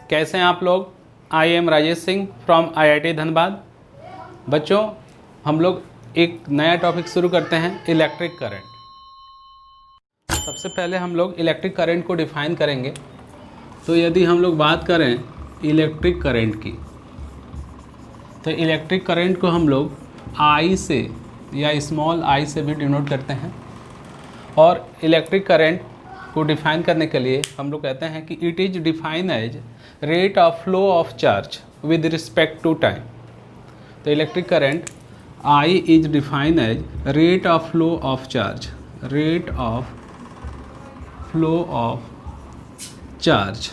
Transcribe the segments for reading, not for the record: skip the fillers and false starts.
कैसे हैं आप लोग। I am Rajesh Singh from IIT Dhanbad. बच्चों, हम लोग एक नया टॉपिक शुरू करते हैं, इलेक्ट्रिक करंट। सबसे पहले हम लोग इलेक्ट्रिक करंट को डिफाइन करेंगे। तो यदि हम लोग बात करें इलेक्ट्रिक करंट की, तो इलेक्ट्रिक करंट को हम लोग I से या स्मॉल i से भी डिनोट करते हैं। और इलेक्ट्रिक करंट को डिफाइन करने के लिए हम लोग कहते हैं कि it is define as rate of flow of charge with respect to time. तो electric current I is define as rate of flow of charge, rate of flow of charge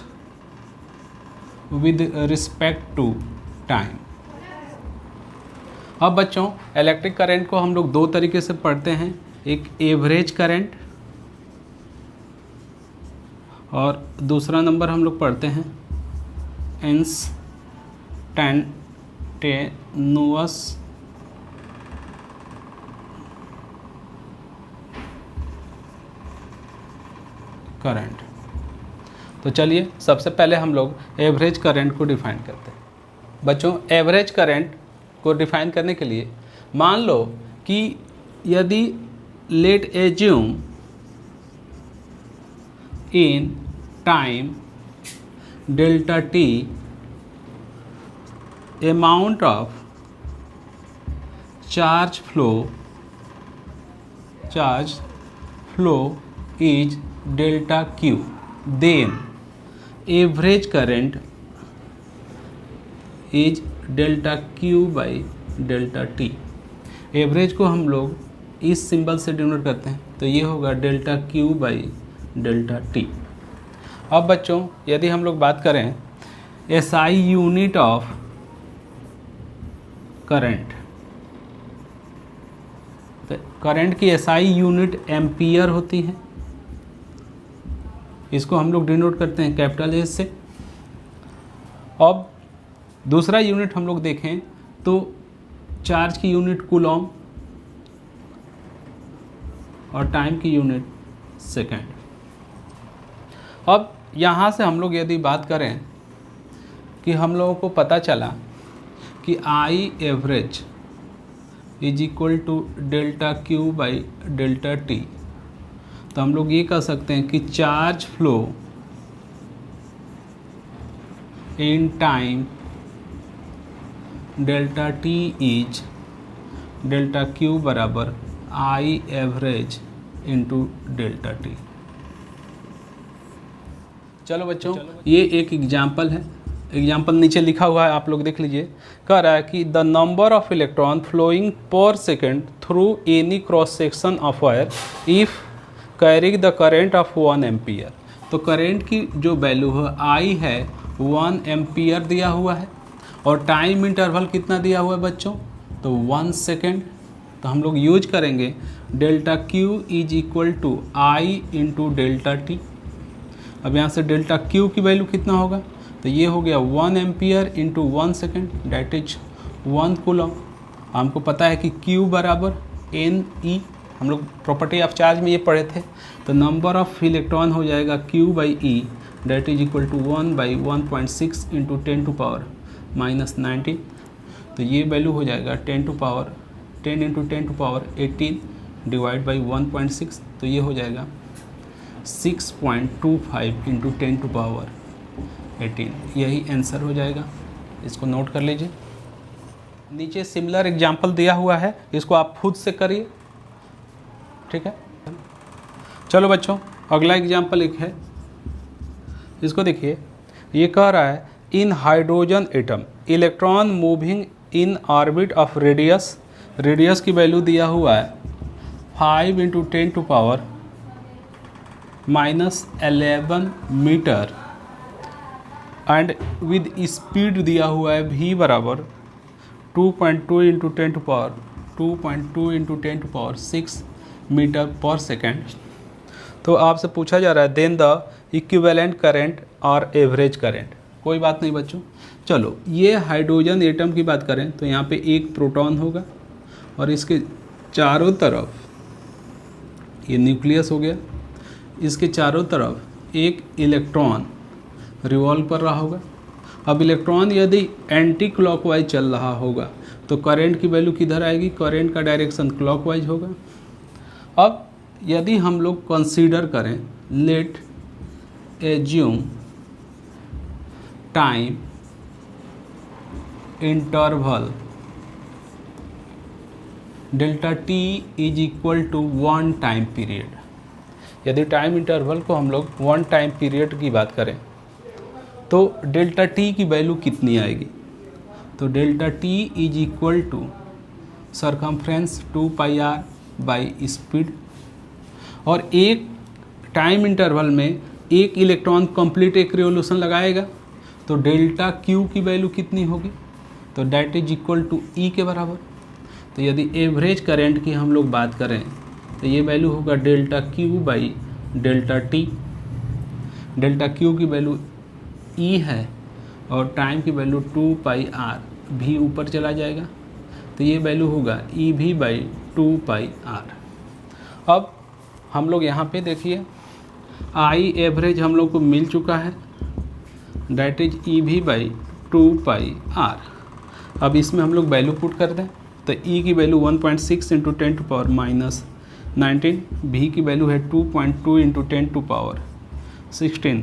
with respect to time. अब बच्चों, electric current को हम लोग दो तरीके से पढ़ते हैं, एक एवरेज करंट और दूसरा नंबर हम लोग पढ़ते हैं इंस्टैंटेनियस करंट। तो चलिए सबसे पहले हम लोग एवरेज करंट को डिफाइन करते हैं। बच्चों, एवरेज करंट को डिफाइन करने के लिए मान लो कि यदि late assume in time delta t amount of charge flow is delta q, then average current is delta q by delta t। Average को हम लोग इस सिंबल से डिनोट करते हैं, तो ये होगा delta q by delta T. अब बच्चों, यदि हम लोग बात करें SI यूनिट ऑफ करंट, तो करंट की SI यूनिट एम्पियर होती है। इसको हम लोग डिनोट करते हैं कैपिटल एस से। अब दूसरा यूनिट हम लोग देखें तो चार्ज की यूनिट कूलॉम और टाइम की यूनिट सेकेंड। अब यहाँ से हम लोग यदि बात करें कि हम लोगों को पता चला कि I average is equal to delta Q by delta t, तो हम लोग ये कह सकते हैं कि charge flow in time delta t is delta q बराबर I average into delta t. चलो बच्चों, ये एक एग्जाम्पल है। एग्जाम्पल नीचे लिखा हुआ है, आप लोग देख लीजिए। कह रहा है कि the number of electron flowing per second through any cross section of wire if carrying the current of 1 ampere. तो करंट की जो वैल्यू है I है 1 एम्पियर दिया हुआ है, और टाइम इंटरवल कितना दिया हुआ है बच्चों, तो 1 सेकेंड। तो हम लोग यूज करेंगे delta q is equal to I into delta T. अब यहाँ से डेल्टा क्यू की वैल्यू कितना होगा, तो ये हो गया 1 ampere into 1 second, that is 1 coulomb. हमको पता है कि Q बराबर NE, हम लोग प्रॉपर्टी ऑफ चार्ज में ये पढ़े थे। तो नंबर ऑफ इलेक्ट्रॉन हो जाएगा Q by E, that is equal to 1 by 1.6 into 10 to power minus 19। तो ये वैल्यू हो जाएगा 10 into 10 to power 18 divide by 1.6, तो ये हो जाएगा 6.25 इंटू 10 टू पावर 18। यही आंसर हो जाएगा, इसको नोट कर लीजिए। नीचे सिमिलर एग्जाम्पल दिया हुआ है, इसको आप खुद से करिए, ठीक है। चलो बच्चों, अगला एग्जाम्पल एक है, इसको देखिए। ये कह रहा है in hydrogen atom electron moving in orbit of radius, radius की वैल्यू दिया हुआ है 5 into 10 to power minus 11 metre, and with speed दिया हुआ है v बराबर 2.2 into 10 to power 2.2 into 10 to power 6 metre per second. तो आपसे पूछा जा रहा है देन द इक्विवेलेंट करंट और एवरेज करंट। कोई बात नहीं बच्चों, चलो ये हाइड्रोजन एटम की बात करें तो यहाँ पे एक प्रोटॉन होगा और इसके चारों तरफ, ये न्यूक्लियस हो गया, इसके चारों तरफ एक इलेक्ट्रॉन रिवॉल्व कर रहा होगा। अब इलेक्ट्रॉन यदि एंटी क्लॉकवाइज चल रहा होगा तो करंट की वैल्यू किधर आएगी, करंट का डायरेक्शन क्लॉकवाइज होगा। अब यदि हम लोग कंसीडर करें, let assume time interval delta t is equal to 1 time period. यदि टाइम इंटरवल को हम लोग 1 टाइम पीरियड की बात करें तो डेल्टा टी की वैल्यू कितनी आएगी, तो delta t is equal to circumference 2 pi r by speed. और एक टाइम इंटरवल में एक इलेक्ट्रॉन कंप्लीट एक रिवोल्यूशन लगाएगा तो डेल्टा क्यू की वैल्यू कितनी होगी, तो डेट इज इक्वल टू ई के बराबर। तो यदि एवरेज करंट की हम लोग बात करें तो ये वैल्यू होगा delta Q by delta T. Delta Q की वैल्यू ई है और टाइम की वैल्यू 2 पाई आर, भी ऊपर चला जाएगा तो ये वैल्यू होगा ई भी बाई 2 पाई आर। अब हम लोग यहाँ पे देखिए आई एवरेज हम लोग को मिल चुका है, डेट इज ई भी बाई 2 पाई आर। अब इसमें हम लोग वैल्यू पुट कर दें तो ई की value 1.6 into 10 to power minus 19, भी की वैल्यू है 2.2 इंटू 10 टू पावर 16,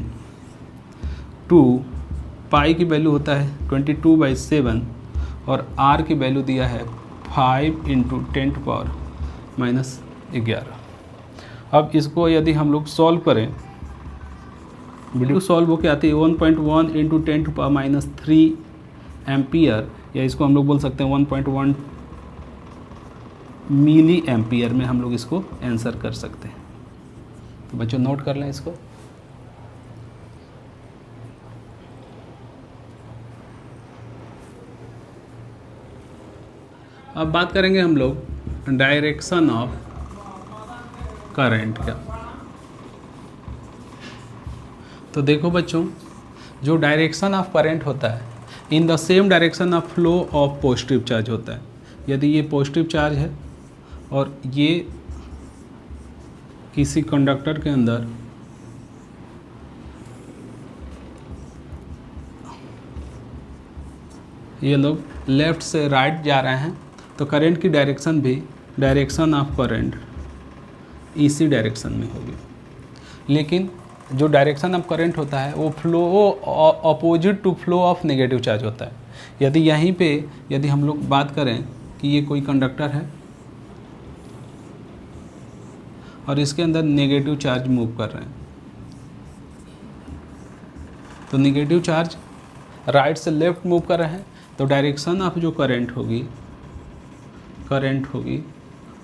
2 पाई की वैल्यू होता है 22/7 और आर की वैल्यू दिया है 5 इंटू 10 टू पावर माइनस 11। अब इसको यदि हम लोग सॉल्व करें, वीडियो सॉल्व होकर आती है 1.1 into 10 to power minus 3 ampere, या इसको हम लोग बोल सकते हैं 1.1 मिली एम्पियर में हम लोग इसको आंसर कर सकते हैं। तो बच्चों नोट कर लें इसको। अब बात करेंगे हम लोग डायरेक्शन ऑफ करंट का। तो देखो बच्चों, जो डायरेक्शन ऑफ करंट होता है in the same direction of flow of positive charge होता है। यदि ये पॉजिटिव चार्ज है और ये किसी कंडक्टर के अंदर ये लोग लेफ़्ट से राइट जा रहे हैं तो करंट की डायरेक्शन भी डायरेक्शन ऑफ करंट इसी डायरेक्शन में होगी। लेकिन जो डायरेक्शन ऑफ करंट होता है वो opposite to flow of negative charge होता है। यदि यहीं पे यदि हम लोग बात करें कि ये कोई कंडक्टर है और इसके अंदर नेगेटिव चार्ज मूव कर रहे हैं तो नेगेटिव चार्ज राइट से लेफ्ट मूव कर रहे हैं तो डायरेक्शन ऑफ जो करंट होगी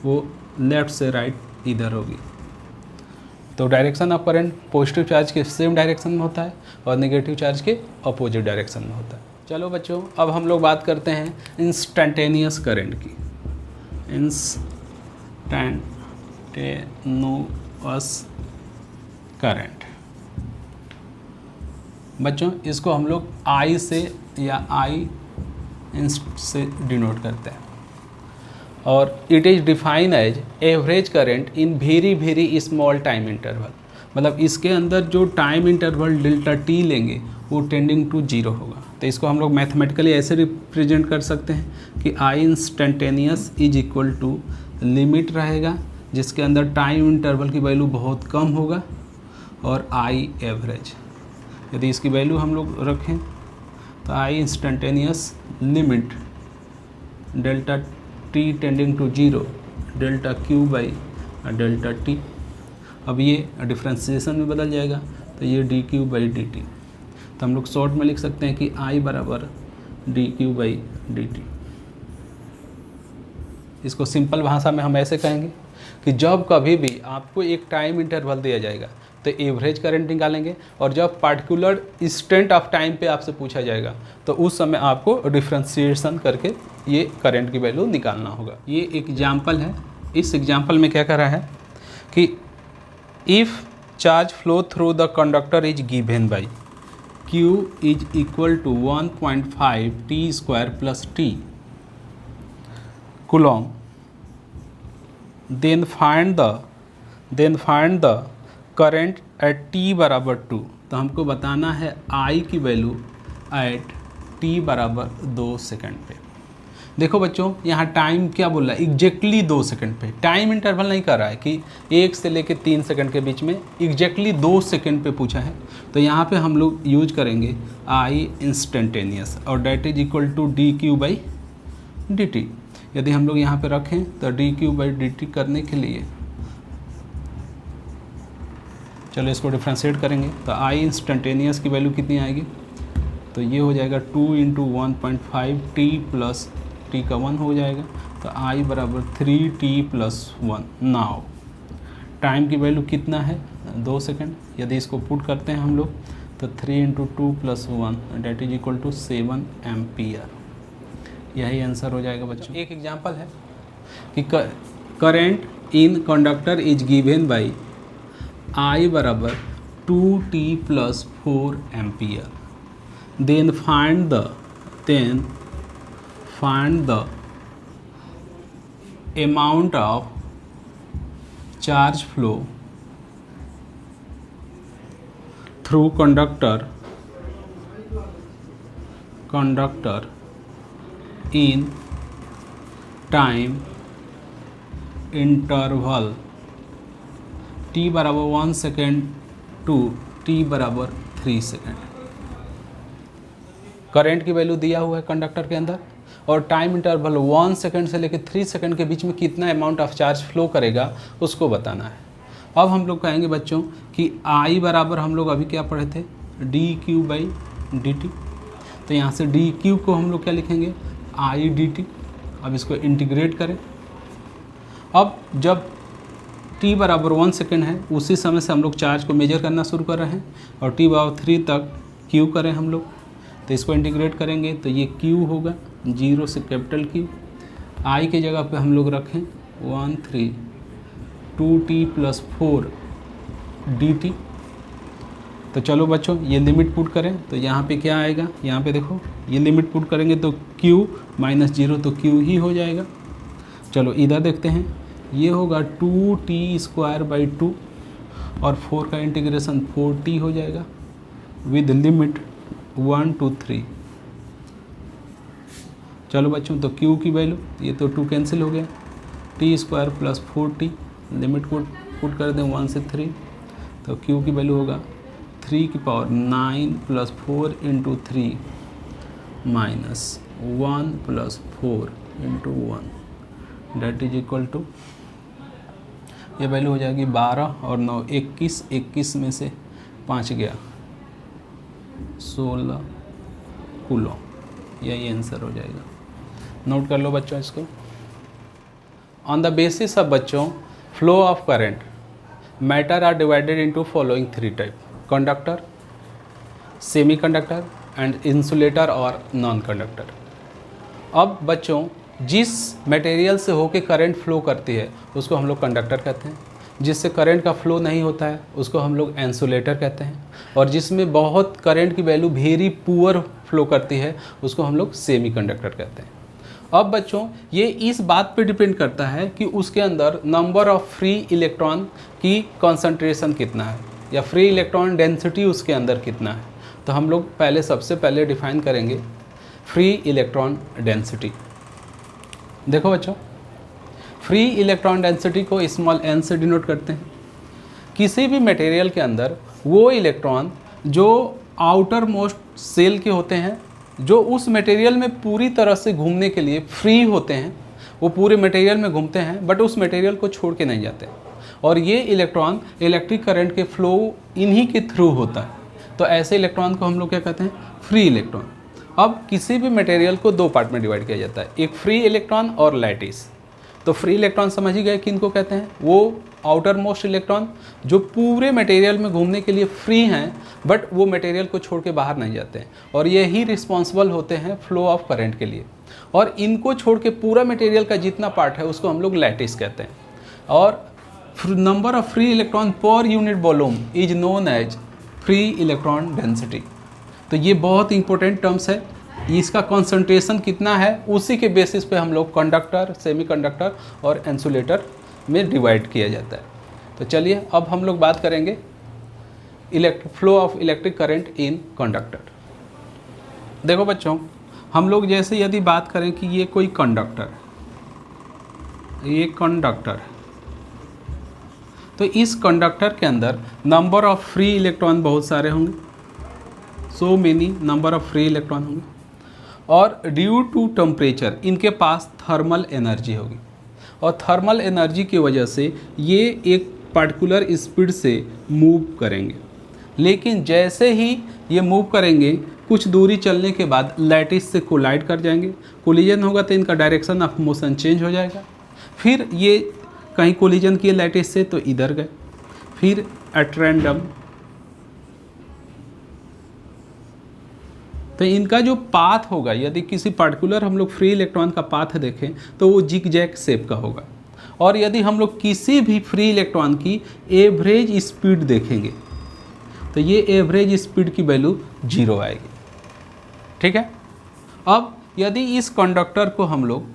वो लेफ़्ट से राइट इधर होगी। तो direction of current positive charge के सेम डायरेक्शन में होता है और नेगेटिव चार्ज के अपोजिट डायरेक्शन में होता है। चलो बच्चों, अब हम लोग बात करते हैं इंस्टैंटेनियस करंट की। इंस्टैंटेनियस करंट बच्चों, इसको हम लोग आई से या आई से डिनोट करते हैं और it is define as average current in very small time interval. मतलब इसके अंदर जो टाइम इंटरवल डेल्टा टी लेंगे वो टेंडिंग टू 0 होगा। तो इसको हम लोग मैथमेटिकली ऐसे रिप्रेजेंट कर सकते हैं कि I instantaneous is equal to limit रहेगा जिसके अंदर टाइम इंटरवल की वैल्यू बहुत कम होगा और आई एवरेज। यदि इसकी वैल्यू हम लोग रखें तो I instantaneous limit delta T tending to 0 delta Q by delta T. अब ये डिफ्रेंसिएशन में बदल जाएगा तो ये D Q by D T. तो हम लोग शॉर्ट में लिख सकते हैं कि आई बराबर D Q by D T. इसको सिंपल भाषा में हम ऐसे कहेंगे कि जब कभी भी आपको एक टाइम इंटरवल दिया जाएगा तो एवरेज करंट निकालेंगे और जब पार्टिकुलर इंस्टेंट ऑफ टाइम पे आपसे पूछा जाएगा तो उस समय आपको डिफ्रेंशिएशन करके ये करंट की वैल्यू निकालना होगा। ये एग्जाम्पल है। इस एग्जाम्पल में क्या कर रहा है कि if charge flow through the conductor is given by Q is equal to 1.5 t square plus t coulomb, then find the current at t बराबर 2। तो हमको बताना है I की वैल्यू एट t बराबर 2 सेकंड पे। देखो बच्चों यहाँ टाइम क्या बोल रहा है, एग्जैक्टली 2 सेकंड पे। टाइम इंटरवल नहीं कर रहा है कि 1 से लेके 3 सेकंड के बीच में, एग्जैक्टली 2 सेकंड पे पूछा है। तो यहाँ पे हम लोग यूज करेंगे आई इंस्टेंटेनियस, और that is equal to d Q by D t. यदि हम लोग यहाँ पे रखें तो d Q by D t करने के लिए चलो इसको डिफ्रेंशिएट करेंगे। तो आई इंस्टेंटेनियस की वैल्यू कितनी आएगी, तो ये हो जाएगा 2 × 1.5 टी प्लस टी का 1 हो जाएगा। तो आई बराबर 3t + 1। नाउ टाइम की वैल्यू कितना है, 2 सेकंड। यदि इसको पुट करते हैं हम लोग तो 3 × 2 + 1 that is equal to 7 ampere. यही आंसर हो जाएगा बच्चों। एक एग्जांपल है कि current in conductor is given by I बराबर 2t + 4 ampere. then find the amount of charge flow through conductor in time interval t बराबर 1 सेकेंड टू t बराबर 3 सेकेंड। करंट की वैल्यू दिया हुआ है कंडक्टर के अंदर, और टाइम इंटरवल 1 सेकेंड से लेकर 3 सेकेंड के बीच में कितना अमाउंट ऑफ चार्ज फ्लो करेगा उसको बताना है। अब हम लोग कहेंगे बच्चों कि I बराबर हम लोग अभी क्या पढ़े थे, D Q by D T. तो यहाँ से डी क्यू को हम लोग क्या लिखेंगे, आई डी टी। अब इसको इंटीग्रेट करें। अब जब t बराबर 1 सेकेंड है उसी समय से हम लोग चार्ज को मेजर करना शुरू कर रहे हैं, और t बराबर 3 तक q करें हम लोग। तो इसको इंटीग्रेट करेंगे तो ये q होगा 0 से कैपिटल Q। I के जगह पे हम लोग रखें 13 2t + 4 dt। तो चलो बच्चों ये लिमिट पुट करें तो यहाँ पे क्या आएगा, यहाँ पे देखो ये लिमिट पुट करेंगे तो q - 0 तो q ही हो जाएगा। चलो इधर देखते हैं, ये होगा 2t² / 2 और 4 का इंटीग्रेशन 4t हो जाएगा विद लिमिट 1 to 3। चलो बच्चों तो q की वैल्यू, ये तो 2 कैंसिल हो गया, t² + 4t लिमिट को पुट कर दें 1 से 3। तो q की वैल्यू होगा 3 की power 9 + 4 × 3 - 1 + 4 × 1 that is equal to, ये वैल्यू हो जाएगी 12 और 9 21, 21 में से 5 गया 16 कूलम। यही आंसर हो जाएगा। नोट कर लो बच्चों इसको। ऑन द बेसिस ऑफ बच्चों flow of current matter are divided into following 3 type, conductor, semi conductor and insulator और नॉन कंडक्टर। अब बच्चों जिस मटेरियल से होके करंट फ्लो करती है उसको हम लोग कंडक्टर कहते हैं, जिससे करंट का फ्लो नहीं होता है उसको हम लोग इंसुलेटर कहते हैं, और जिसमें बहुत करंट की वैल्यू वेरी पुअर फ्लो करती है उसको हम लोग सेमी कंडक्टर कहते हैं। अब बच्चों ये इस बात पे डिपेंड करता है कि उसके अंदर नंबर ऑफ फ्री इलेक्ट्रॉन की कॉन्सेंट्रेशन कितना है या फ्री इलेक्ट्रॉन डेंसिटी उसके अंदर कितना है। तो हम लोग सबसे पहले डिफाइन करेंगे फ्री इलेक्ट्रॉन डेंसिटी। देखो बच्चों फ्री इलेक्ट्रॉन डेंसिटी को स्मॉल n से डिनोट करते हैं। किसी भी मटेरियल के अंदर वो इलेक्ट्रॉन जो आउटर मोस्ट सेल के होते हैं, जो उस मटेरियल में पूरी तरह से घूमने के लिए फ्री होते हैं, वो पूरे मटेरियल में घूमते हैं बट उस मटेरियल को छोड़ के नहीं जाते, और ये इलेक्ट्रॉन इलेक्ट्रिक करंट के फ्लो इन्हीं के थ्रू होता है। तो ऐसे इलेक्ट्रॉन को हम लोग क्या कहते हैं, फ्री इलेक्ट्रॉन। अब किसी भी मटेरियल को 2 पार्ट में डिवाइड किया जाता है, एक फ्री इलेक्ट्रॉन और लैटिस। तो फ्री इलेक्ट्रॉन समझ ही गए किनको कहते हैं, वो आउटर मोस्ट इलेक्ट्रॉन जो पूरे मटेरियल में घूमने के लिए फ्री हैं बट वो मटेरियल को छोड़ के बाहर नहीं जाते हैं, और यही रिस्पॉन्सिबल होते हैं फ्लो ऑफ करंट के लिए। और इनको छोड़ के पूरा मटेरियल का जितना पार्ट है उसको हम लोग लैटिस कहते हैं। और number of free electron per unit volume is known as free electron density. तो ये बहुत इंपॉर्टेंट टर्म्स है, इसका कंसंट्रेशन कितना है उसी के बेसिस पे हम लोग कंडक्टर, सेमीकंडक्टर और इंसुलेटर में डिवाइड किया जाता है। तो चलिए अब हम लोग बात करेंगे flow of electric current in conductor. देखो बच्चों, हम लोग जैसे यदि बात करें कि ये कोई कंडक्टर, ये कंडक्टर है, तो इस कंडक्टर के अंदर नंबर ऑफ फ्री इलेक्ट्रॉन बहुत सारे होंगे, so many number of free electron होंगे, और ड्यू टू टेम्परेचर इनके पास थर्मल एनर्जी होगी, और थर्मल एनर्जी की वजह से ये एक पर्टिकुलर स्पीड से मूव करेंगे। लेकिन जैसे ही ये मूव करेंगे कुछ दूरी चलने के बाद लैटिस से कोलाइड कर जाएंगे, कोलिजन होगा तो इनका डायरेक्शन ऑफ मोशन चेंज हो जाएगा, फिर ये कहीं कोलिजन किए लैटिस से तो इधर गए, फिर एट रैंडम, तो इनका जो पाथ होगा यदि किसी पर्टिकुलर हम लोग फ्री इलेक्ट्रॉन का पाथ देखें तो वो जिग जैग शेप का होगा, और यदि हम लोग किसी भी फ्री इलेक्ट्रॉन की एवरेज स्पीड देखेंगे तो ये एवरेज स्पीड की वैल्यू 0 आएगी। ठीक है। अब यदि इस कंडक्टर को हम लोग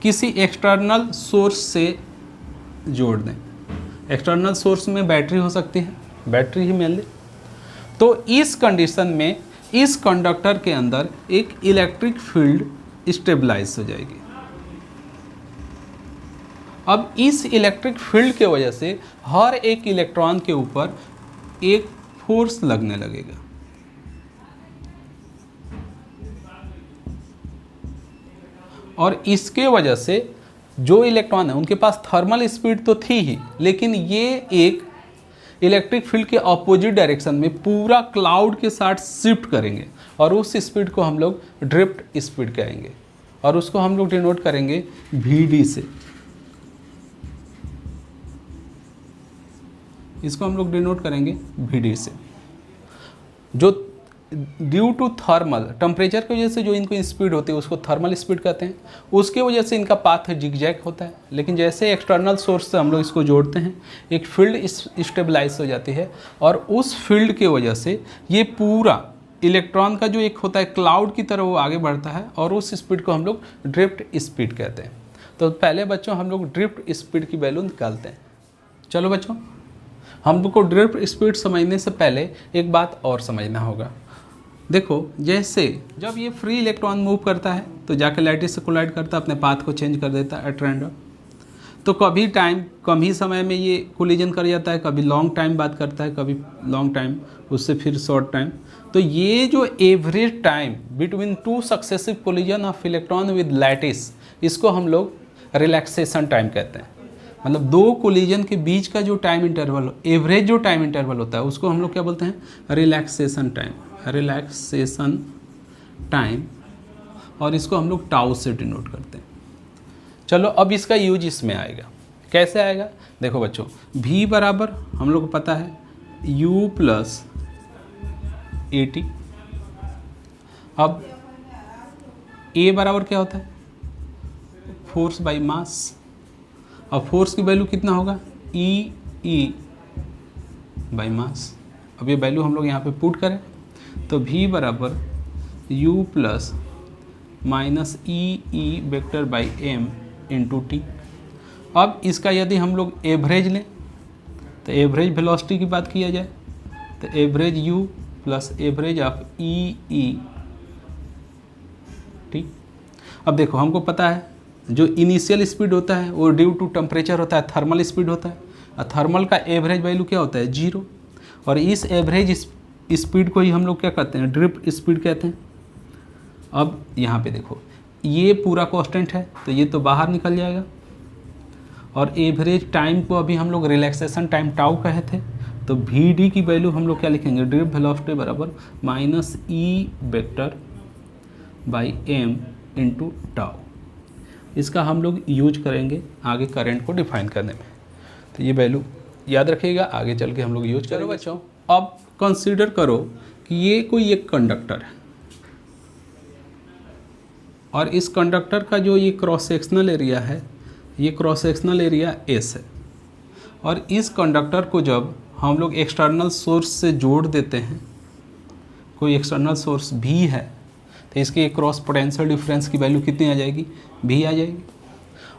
किसी एक्सटर्नल सोर्स से जोड़ दें, एक्सटर्नल सोर्स में बैटरी हो सकती है, बैटरी ही मेनली, तो इस कंडीशन में इस कंडक्टर के अंदर एक इलेक्ट्रिक फील्ड स्टेबलाइज हो जाएगी। अब इस इलेक्ट्रिक फील्ड के वजह से हर एक इलेक्ट्रॉन के ऊपर एक फोर्स लगने लगेगा, और इसके वजह से जो इलेक्ट्रॉन है उनके पास थर्मल स्पीड तो थी ही, लेकिन ये एक इलेक्ट्रिक फील्ड के ऑपोजिट डायरेक्शन में पूरा क्लाउड के साथ शिफ्ट करेंगे, और उस स्पीड को हम लोग ड्रिफ्ट स्पीड कहेंगे, और उसको हम लोग डिनोट करेंगे VD से। इसको हम लोग डिनोट करेंगे VD से। जो ड्यू टू थर्मल टेम्परेचर की वजह से जो इनको स्पीड होती है उसको थर्मल स्पीड कहते हैं, उसके वजह से इनका पाथ जिगजैग होता है। लेकिन जैसे एक्सटर्नल सोर्स से हम लोग इसको जोड़ते हैं एक फील्ड स्टेबलाइज हो जाती है, और उस फील्ड के वजह से ये पूरा इलेक्ट्रॉन का जो एक होता है क्लाउड की तरह वो आगे बढ़ता है, और उस स्पीड को हम लोग ड्रिफ्ट स्पीड कहते हैं। तो पहले बच्चों हम लोग ड्रिफ्ट स्पीड की वैल्यू निकालते हैं। चलो बच्चों, हम लोग को ड्रिफ्ट स्पीड समझने से पहले एक बात और समझना होगा। देखो, जैसे जब ये फ्री इलेक्ट्रॉन मूव करता है तो जाके लैटिस से कोलाइड करता है, अपने पाथ को चेंज कर देता है एट रैंडम, तो कभी टाइम कम ही समय में ये कोलिजन कर जाता है, कभी लॉन्ग टाइम बाद करता है, कभी लॉन्ग टाइम उससे फिर शॉर्ट टाइम। तो ये जो average time between two successive collision of electron with lattice, इसको हम लोग रिलैक्सेशन टाइम कहते हैं। मतलब दो कोलिजन के बीच का जो टाइम इंटरवल, एवरेज जो टाइम इंटरवल होता है उसको हम लोग क्या बोलते हैं, रिलैक्सेशन टाइम, रिलैक्सेशन टाइम, और इसको हम लोग टाउ से डिनोट करते हैं। चलो अब इसका यूज इसमें आएगा, कैसे आएगा देखो बच्चों, V बराबर हम लोग को पता है U प्लस AT। अब A बराबर क्या होता है, फोर्स बाई मास, अब फोर्स की वैल्यू कितना होगा, E बाई मास। अब ये वैल्यू हम लोग यहाँ पे पुट करें तो V बराबर U plus minus E vector by M into T. अब इसका यदि हम लोग एवरेज लें तो एवरेज वेलोसिटी की बात किया जाए तो average U plus average of E T. अब देखो हमको पता है जो इनिशियल स्पीड होता है वो ड्यू टू टेम्परेचर होता है, थर्मल स्पीड होता है, और थर्मल का एवरेज वैल्यू क्या होता है 0, और इस एवरेज स्पीड को ही हम लोग क्या कहते हैं, ड्रिफ्ट स्पीड कहते हैं। अब यहाँ पे देखो ये पूरा कांस्टेंट है तो ये तो बाहर निकल जाएगा, और एवरेज टाइम को अभी हम लोग रिलैक्सेशन टाइम टाउ कहे थे, तो VD की वैल्यू हम लोग क्या लिखेंगे, ड्रिफ्ट वेलोसिटी बराबर minus E vector by M into tau. इसका हम लोग यूज करेंगे आगे करंट को डिफाइन करने में, तो ये वैल्यू याद रखिएगा, आगे चल के हम लोग यूज करेंगे। बच्चों अब कंसीडर करो कि ये कोई एक कंडक्टर है, और इस कंडक्टर का जो ये क्रॉस सेक्शनल एरिया है, ये क्रॉस सेक्शनल एरिया S है, और इस कंडक्टर को जब हम लोग एक्सटर्नल सोर्स से जोड़ देते हैं, कोई एक्सटर्नल सोर्स V है, तो इसके क्रॉस पोटेंशियल डिफरेंस की वैल्यू कितनी आ जाएगी, V आ जाएगी।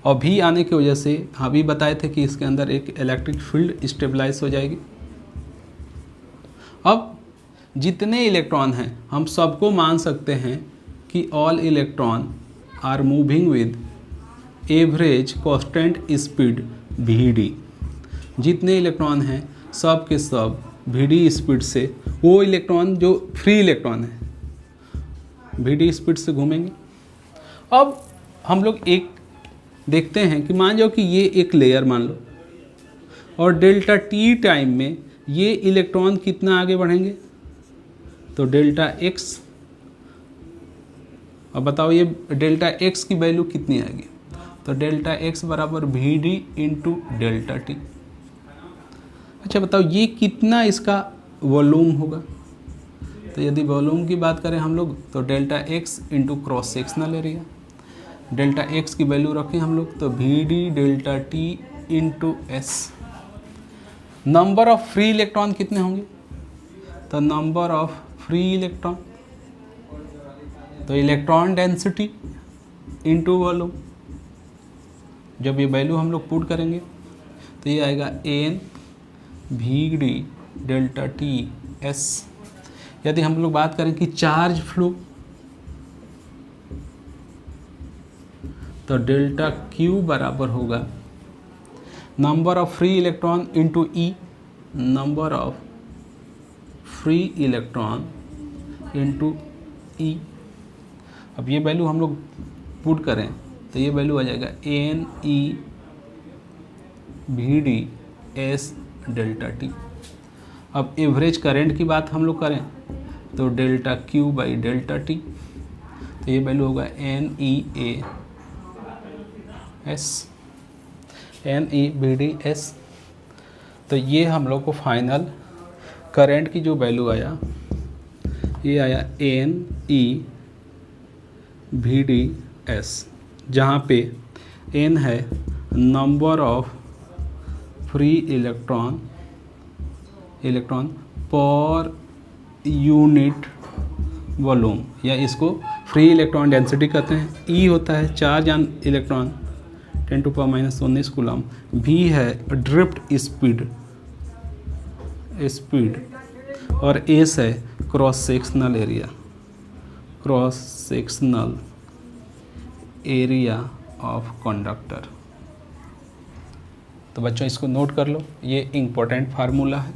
और V आने की वजह से अभी बताए थे कि इसके अंदर एक इलेक्ट्रिक फील्ड स्टेबलाइज हो जाएगी। अब जितने इलेक्ट्रॉन हैं हम सबको मान सकते हैं कि all electron are moving with average constant speed VD। जितने इलेक्ट्रॉन हैं सब के सब VD स्पीड से, वो इलेक्ट्रॉन जो फ्री इलेक्ट्रॉन है VD स्पीड से घूमेंगे। अब हम लोग एक देखते हैं कि मान जाओ कि ये एक लेयर मान लो, और डेल्टा T टाइम में ये इलेक्ट्रॉन कितना आगे बढ़ेंगे, तो डेल्टा X। अब बताओ ये डेल्टा X की वैल्यू कितनी आएगी, तो डेल्टा X बराबर VD इंटू डेल्टा T। अच्छा बताओ ये कितना इसका वॉल्यूम होगा, तो यदि वॉल्यूम की बात करें हम लोग तो delta X into cross sectional area. Delta X की वैल्यू रखें हम लोग तो VD delta T into S। Number of free electron कितने होंगे, तो नंबर ऑफ फ्री इलेक्ट्रॉन, तो इलेक्ट्रॉन डेंसिटी इंटू वॉल्यूम। जब ये वैल्यू हम लोग पुट करेंगे तो ये आएगा N VD delta T S। यदि हम लोग बात करें कि चार्ज फ्लो, तो डेल्टा Q बराबर होगा number of free electron into E, number of free electron into E। अब ये वैल्यू हम लोग पुट करें तो ये वैल्यू आ जाएगा NE VD S delta T। अब एवरेज करंट की बात हम लोग करें तो delta Q by delta T, तो ये वैल्यू होगा NEVD_S। तो ये हम लोग को फाइनल करंट की जो वैल्यू आया, ये आया NEVD_S, जहाँ पे N है number of free electron per unit volume, या इसको फ्री इलेक्ट्रॉन डेंसिटी कहते हैं। E होता है charge on electron 10⁻⁻19 coulomb. V है ड्रिफ्ट स्पीड और S है cross sectional area of conductor. तो बच्चों इसको नोट कर लो, ये इम्पोर्टेंट फार्मूला है।